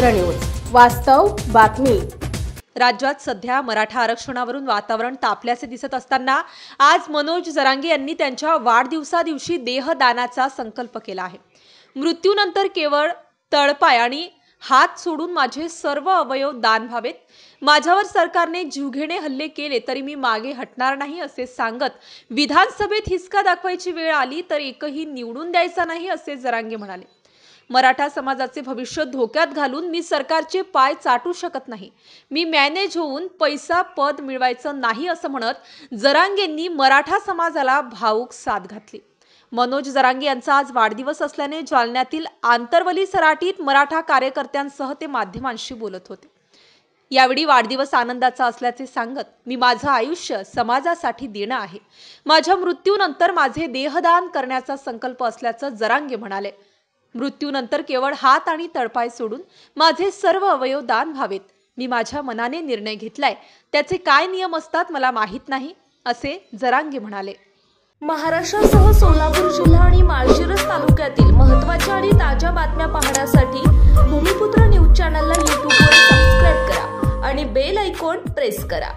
भूमिपुत्र news, वास्तव बातमी। राज्यात सध्या मराठा आरक्षणावरून वातावरण तापल्याचे दिसत असताना आज मनोज जरांगे यांनी त्यांच्या वाढदिवसादिवशी देहदानाचा संकल्प केला आहे। मृत्यूनंतर केवळ तळपाय आणि हात सोडून माझे सर्व अवयव दान व्हावेत। माझ्यावर सरकारने जीवघेणे हल्ले केले तरी मी मागे हटणार नाही असे सांगत विधानसभेत हिसका दाखवायची वेळ आली तर एकही निवडून द्यायचा नाही असे जरांगे म्हणाले। मराठा समाजाचे भविष्य धोक्यात घालून मी सरकारचे पाय चाटू शकत नाही। मी मॅनेज होऊन पैसा पद मिळवायचं नाही असं म्हणत जरांगेंनी मराठा समाजाला भावुक साथ घातली। मनोज जरांगे यांचा आज वाढदिवस असल्याने जालन्यातील आंतरवली सराटीत मराठा कार्यकर्त्यांसह ते माध्यमांशी बोलत होते। यावेळी वाढदिवस आनंदाचा असल्याचे सांगत मी माझं आयुष्य समाजासाठी देणं आहे। माझ्या मृत्यूनंतर माझे देहदान करण्याचा संकल्प असल्याचं जरांगे म्हणाले। मृत्यूनंतर केवळ हात आणि तळपाय सोडून माझे सर्व अवयव दान व्हावेत। मी माझ्या मनाने निर्णय घेतलाय, त्याचे काय नियम असतात मला माहित नाही असे जरांगे म्हणाले। महाराष्ट्रासह सोलापूर जिल्हा आणि माळशिरस तालुक्यातील महत्त्वाच्या आणि ताज्या बातम्या पाहण्यासाठी भूमिपुत्र न्यूज चॅनलला YouTube वर सबस्क्राइब करा आणि बेल आयकॉन प्रेस करा।